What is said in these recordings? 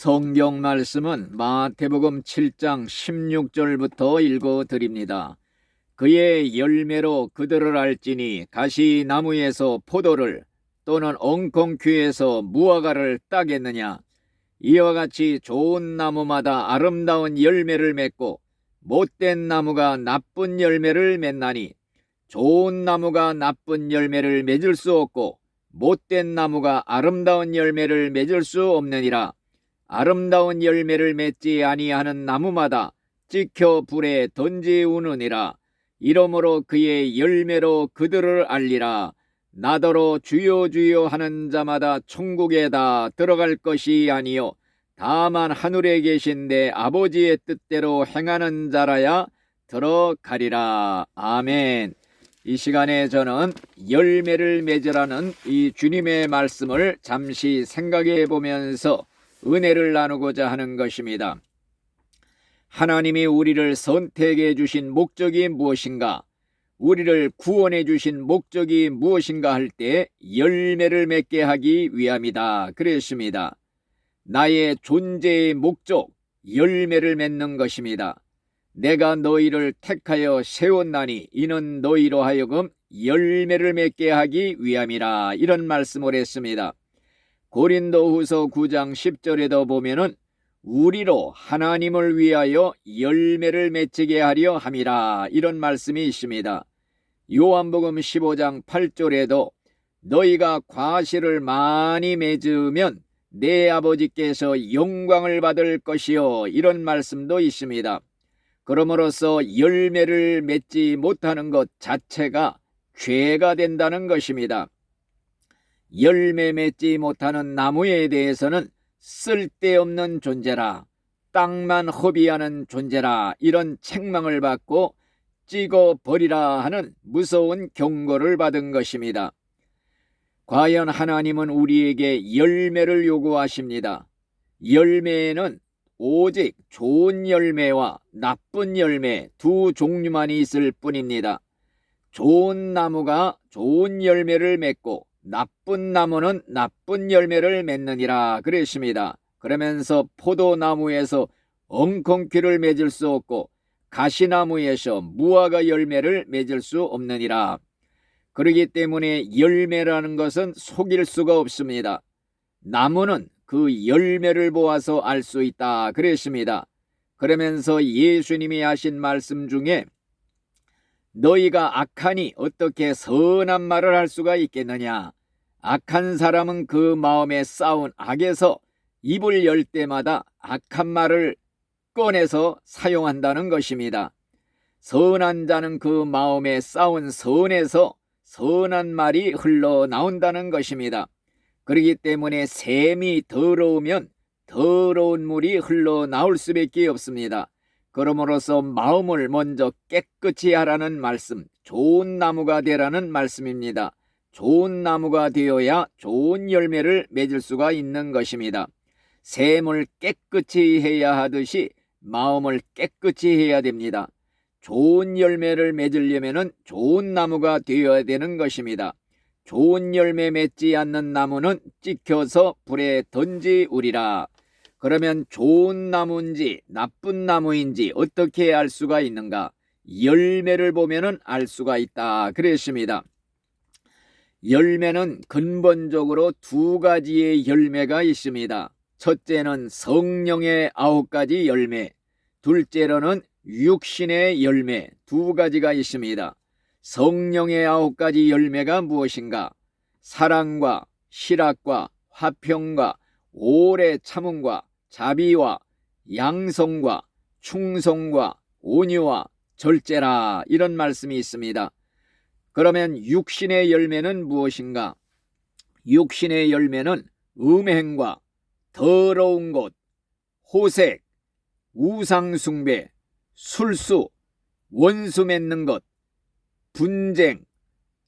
성경 말씀은 마태복음 7장 16절부터 읽어드립니다. 그의 열매로 그들을 알지니 가시나무에서 포도를 또는 엉겅퀴에서 무화과를 따겠느냐. 이와 같이 좋은 나무마다 아름다운 열매를 맺고 못된 나무가 나쁜 열매를 맺나니 좋은 나무가 나쁜 열매를 맺을 수 없고 못된 나무가 아름다운 열매를 맺을 수 없느니라. 아름다운 열매를 맺지 아니하는 나무마다 찍혀 불에 던지우느니라. 이러므로 그의 열매로 그들을 알리라. 나더러 주여 주여 하는 자마다 천국에 다 들어갈 것이 아니요 다만 하늘에 계신 내 아버지의 뜻대로 행하는 자라야 들어가리라. 아멘. 이 시간에 저는 열매를 맺으라는 이 주님의 말씀을 잠시 생각해 보면서 은혜를 나누고자 하는 것입니다. 하나님이 우리를 선택해 주신 목적이 무엇인가? 우리를 구원해 주신 목적이 무엇인가 할 때 열매를 맺게 하기 위함이다 그랬습니다. 나의 존재의 목적, 열매를 맺는 것입니다. 내가 너희를 택하여 세웠나니 이는 너희로 하여금 열매를 맺게 하기 위함이라. 이런 말씀을 했습니다. 고린도후서 9장 10절에도 보면은 우리로 하나님을 위하여 열매를 맺게 하려 함이라. 이런 말씀이 있습니다. 요한복음 15장 8절에도 너희가 과실을 많이 맺으면 내 아버지께서 영광을 받을 것이요. 이런 말씀도 있습니다. 그러므로서 열매를 맺지 못하는 것 자체가 죄가 된다는 것입니다. 열매 맺지 못하는 나무에 대해서는 쓸데없는 존재라, 땅만 허비하는 존재라, 이런 책망을 받고 찍어버리라 하는 무서운 경고를 받은 것입니다. 과연 하나님은 우리에게 열매를 요구하십니다. 열매에는 오직 좋은 열매와 나쁜 열매 두 종류만 있을 뿐입니다. 좋은 나무가 좋은 열매를 맺고 나쁜 나무는 나쁜 열매를 맺느니라 그랬습니다. 그러면서 포도나무에서 엉겅퀴를 맺을 수 없고 가시나무에서 무화과 열매를 맺을 수 없느니라. 그렇기 때문에 열매라는 것은 속일 수가 없습니다. 나무는 그 열매를 보아서 알 수 있다 그랬습니다. 그러면서 예수님이 하신 말씀 중에 너희가 악하니 어떻게 선한 말을 할 수가 있겠느냐. 악한 사람은 그 마음에 쌓은 악에서 입을 열 때마다 악한 말을 꺼내서 사용한다는 것입니다. 선한 자는 그 마음에 쌓은 선에서 선한 말이 흘러나온다는 것입니다. 그렇기 때문에 샘이 더러우면 더러운 물이 흘러나올 수밖에 없습니다. 그러므로서 마음을 먼저 깨끗이 하라는 말씀, 좋은 나무가 되라는 말씀입니다. 좋은 나무가 되어야 좋은 열매를 맺을 수가 있는 것입니다. 샘을 깨끗이 해야 하듯이 마음을 깨끗이 해야 됩니다. 좋은 열매를 맺으려면 좋은 나무가 되어야 되는 것입니다. 좋은 열매 맺지 않는 나무는 찍혀서 불에 던지우리라. 그러면 좋은 나무인지 나쁜 나무인지 어떻게 알 수가 있는가? 열매를 보면은 알 수가 있다 그랬습니다. 열매는 근본적으로 두 가지의 열매가 있습니다. 첫째는 성령의 9가지 열매, 둘째로는 육신의 열매, 두 가지가 있습니다. 성령의 9가지 열매가 무엇인가? 사랑과 실학과 화평과 오래 참음과 자비와 양성과 충성과 온유와 절제라. 이런 말씀이 있습니다. 그러면 육신의 열매는 무엇인가? 육신의 열매는 음행과 더러운 것, 호색, 우상숭배, 술수, 원수 맺는 것, 분쟁,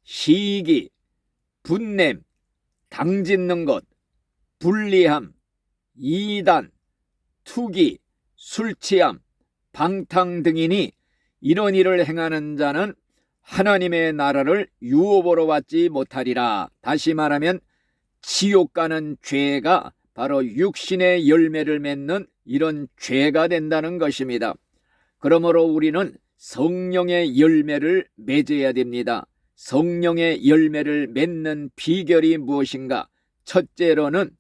시기, 분냄, 당짓는 것, 불리함, 이단, 투기, 술취함, 방탕 등이니 이런 일을 행하는 자는 하나님의 나라를 유업으로 받지 못하리라. 다시 말하면 지옥 가는 죄가 바로 육신의 열매를 맺는 이런 죄가 된다는 것입니다. 그러므로 우리는 성령의 열매를 맺어야 됩니다. 성령의 열매를 맺는 비결이 무엇인가? 첫째로는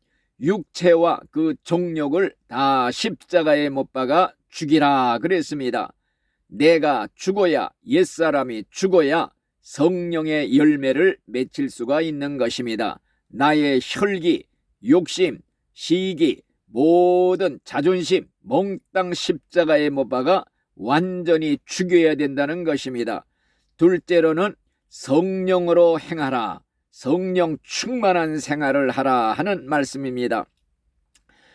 육체와 그 정욕을 다 십자가에 못 박아 죽이라 그랬습니다. 내가 죽어야, 옛사람이 죽어야 성령의 열매를 맺힐 수가 있는 것입니다. 나의 혈기, 욕심, 시기, 모든 자존심 몽땅 십자가에 못 박아 완전히 죽여야 된다는 것입니다. 둘째로는 성령으로 행하라, 성령 충만한 생활을 하라 하는 말씀입니다.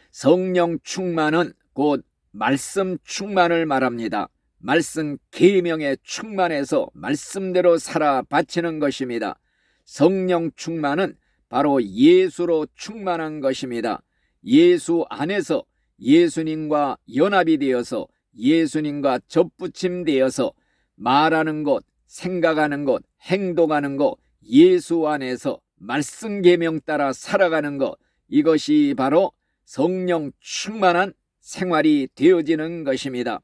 성령 충만은 곧 말씀 충만을 말합니다. 말씀 계명에 충만해서 말씀대로 살아 바치는 것입니다. 성령 충만은 바로 예수로 충만한 것입니다. 예수 안에서 예수님과 연합이 되어서 예수님과 접붙임되어서 말하는 것, 생각하는 것, 행동하는 것, 예수 안에서 말씀 계명 따라 살아가는 것, 이것이 바로 성령 충만한 생활이 되어지는 것입니다.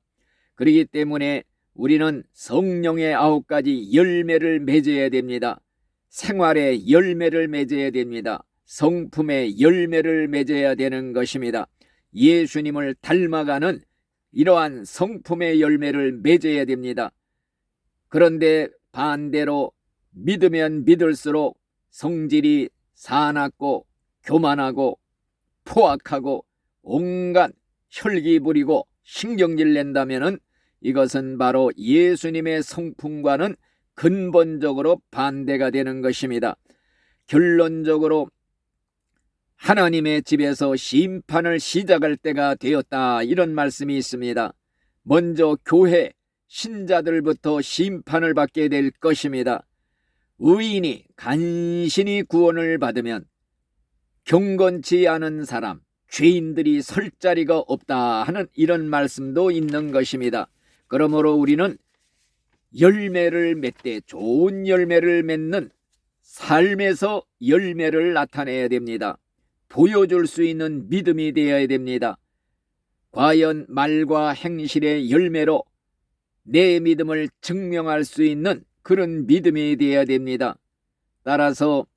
그렇기 때문에 우리는 성령의 9가지 열매를 맺어야 됩니다. 생활의 열매를 맺어야 됩니다. 성품의 열매를 맺어야 되는 것입니다. 예수님을 닮아가는 이러한 성품의 열매를 맺어야 됩니다. 그런데 반대로 믿으면 믿을수록 성질이 사납고 교만하고 포악하고 온갖 혈기 부리고 신경질 낸다면은 이것은 바로 예수님의 성품과는 근본적으로 반대가 되는 것입니다. 결론적으로 하나님의 집에서 심판을 시작할 때가 되었다, 이런 말씀이 있습니다. 먼저 교회 신자들부터 심판을 받게 될 것입니다. 의인이 간신히 구원을 받으면 경건치 않은 사람, 죄인들이 설 자리가 없다 하는 이런 말씀도 있는 것입니다. 그러므로 우리는 열매를 맺되 좋은 열매를 맺는 삶에서 열매를 나타내야 됩니다. 보여줄 수 있는 믿음이 되어야 됩니다. 과연 말과 행실의 열매로 내 믿음을 증명할 수 있는 그런 믿음이 되어야 됩니다. 따라서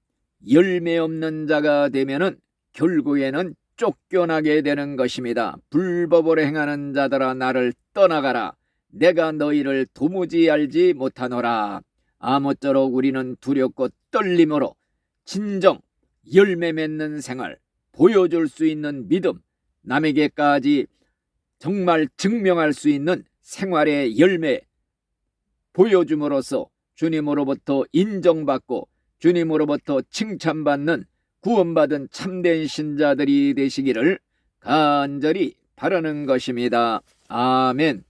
열매 없는 자가 되면은 결국에는 쫓겨나게 되는 것입니다. 불법으로 행하는 자들아 나를 떠나가라. 내가 너희를 도무지 알지 못하노라. 아무쪼록 우리는 두렵고 떨림으로 진정 열매 맺는 생활, 보여줄 수 있는 믿음, 남에게까지 정말 증명할 수 있는 생활의 열매 보여줌으로써 주님으로부터 인정받고 주님으로부터 칭찬받는 구원받은 참된 신자들이 되시기를 간절히 바라는 것입니다. 아멘.